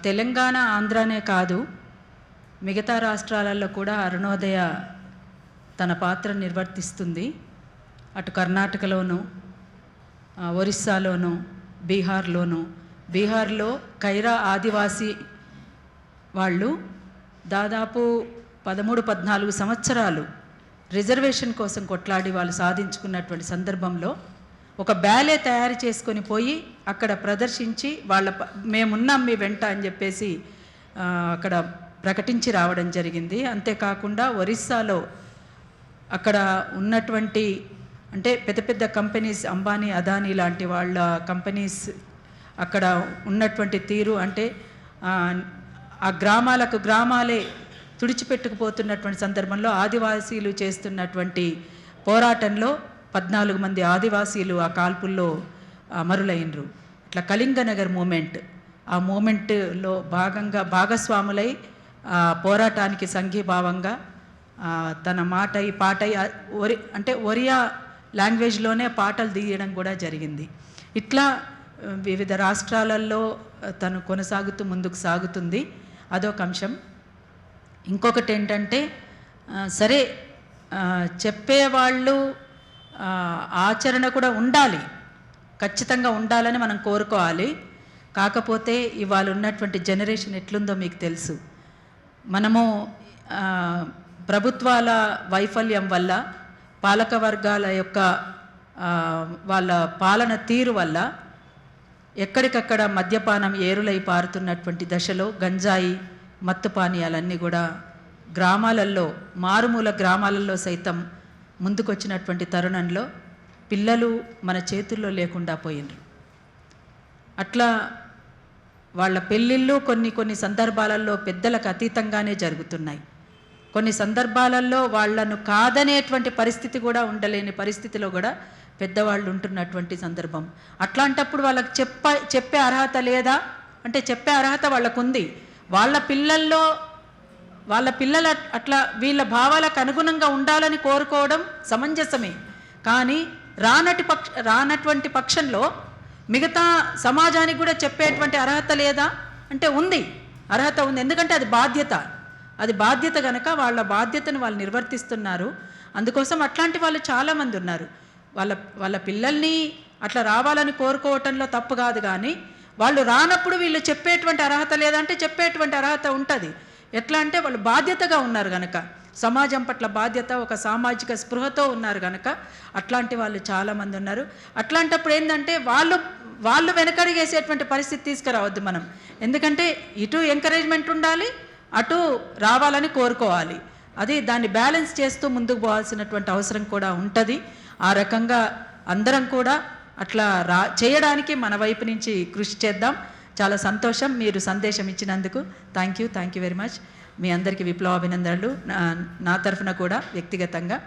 తెలంగాణ ఆంధ్రానే కాదు, మిగతా రాష్ట్రాలలో కూడా అరుణోదయ తన పాత్ర నిర్వర్తిస్తుంది. అటు కర్ణాటకలోను, ఒరిస్సాలోను, బీహార్లో కైరా ఆదివాసీ వాళ్ళు దాదాపు 13-14 సంవత్సరాలు రిజర్వేషన్ కోసం కొట్లాడి వాళ్ళు సాధించుకున్నటువంటి సందర్భంలో ఒక బ్యాలే తయారు చేసుకొని పోయి అక్కడ ప్రదర్శించి మేమున్నాం మీ వెంట అని చెప్పేసి అక్కడ ప్రకటించి రావడం జరిగింది. అంతేకాకుండా ఒరిస్సాలో అక్కడ ఉన్నటువంటి అంటే పెద్ద పెద్ద కంపెనీస్, అంబానీ, అదానీ లాంటి వాళ్ళ కంపెనీస్ అక్కడ ఉన్నటువంటి తీరు అంటే ఆ గ్రామాలే తుడిచిపెట్టుకుపోతున్నటువంటి సందర్భంలో ఆదివాసీలు చేస్తున్నటువంటి పోరాటంలో 14 మంది ఆదివాసీలు ఆ కాల్పుల్లో అమరులైనరు. ఇట్లా కళింగనగర్ మూమెంట్, ఆ మూమెంట్లో భాగస్వాములై పోరాటానికి సంఘీభావంగా తన పాటై అంటే ఒరియా లాంగ్వేజ్లోనే పాటలు తీయడం కూడా జరిగింది. ఇట్లా వివిధ రాష్ట్రాలలో తను ముందుకు సాగుతుంది. అదొక అంశం. ఇంకొకటి ఏంటంటే సరే చెప్పేవాళ్ళు ఆచరణ కూడా ఉండాలి, ఖచ్చితంగా ఉండాలని మనం కోరుకోవాలి. కాకపోతే ఇవాళ ఉన్నటువంటి జనరేషన్ ఎట్లుందో మీకు తెలుసు. మనము ప్రభుత్వాల వైఫల్యం వల్ల, పాలక వర్గాల యొక్క వాళ్ళ పాలన తీరు వల్ల ఎక్కడికక్కడ మద్యపానం ఏరులై పారుతున్నటువంటి దశలో గంజాయి, మత్తు పానీయాలన్నీ కూడా గ్రామాలలో, మారుమూల గ్రామాలలో సైతం ముందుకొచ్చినటువంటి తరుణంలో పిల్లలు మన చేతుల్లో లేకుండా పోయినరు. అట్లా వాళ్ళ పెళ్ళిళ్ళు కొన్ని సందర్భాలలో పెద్దలకు అతీతంగానే జరుగుతున్నాయి. కొన్ని సందర్భాలలో వాళ్ళను కాదనేటువంటి పరిస్థితి కూడా ఉండలేని పరిస్థితిలో కూడా పెద్దవాళ్ళు ఉంటున్నటువంటి సందర్భం. అట్లాంటప్పుడు వాళ్ళకి చెప్పే అర్హత లేదా అంటే చెప్పే అర్హత వాళ్ళకు ఉంది. వాళ్ళ పిల్లలు అట్లా వీళ్ళ భావాలకు అనుగుణంగా ఉండాలని కోరుకోవడం సమంజసమే. కానీ రానటువంటి పక్షంలో మిగతా సమాజానికి కూడా చెప్పేటువంటి అర్హత లేదా అంటే ఉంది, అర్హత ఉంది. ఎందుకంటే అది బాధ్యత కనుక వాళ్ళ బాధ్యతను వాళ్ళు నిర్వర్తిస్తున్నారు. అందుకోసం అట్లాంటి వాళ్ళు చాలామంది ఉన్నారు. వాళ్ళ పిల్లల్ని అట్లా రావాలని కోరుకోవటంలో తప్పు కాదు. కానీ వాళ్ళు రానప్పుడు వీళ్ళు చెప్పేటువంటి అర్హత లేదంటే చెప్పేటువంటి అర్హత ఉంటుంది. ఎట్లా అంటే వాళ్ళు బాధ్యతగా ఉన్నారు కనుక, సమాజం పట్ల బాధ్యత, ఒక సామాజిక స్పృహతో ఉన్నారు కనుక అట్లాంటి వాళ్ళు చాలామంది ఉన్నారు. అట్లాంటప్పుడు ఏంటంటే వాళ్ళు వెనకడిగేసేటువంటి పరిస్థితి తీసుకురావద్దు మనం. ఎందుకంటే ఇటు ఎంకరేజ్మెంట్ ఉండాలి, అటు రావాలని కోరుకోవాలి. దాన్ని బ్యాలెన్స్ చేస్తూ ముందుకు పోవాల్సినటువంటి అవసరం కూడా ఉంటుంది. ఆ రకంగా అందరం కూడా అట్లా చేయడానికి మన వైపు నుంచి కృషి చేద్దాం. చాలా సంతోషం మీరు సందేశం ఇచ్చినందుకు. Thank you very much. మీ అందరికీ విప్లవాభినందనలు నా తరఫున కూడా వ్యక్తిగతంగా.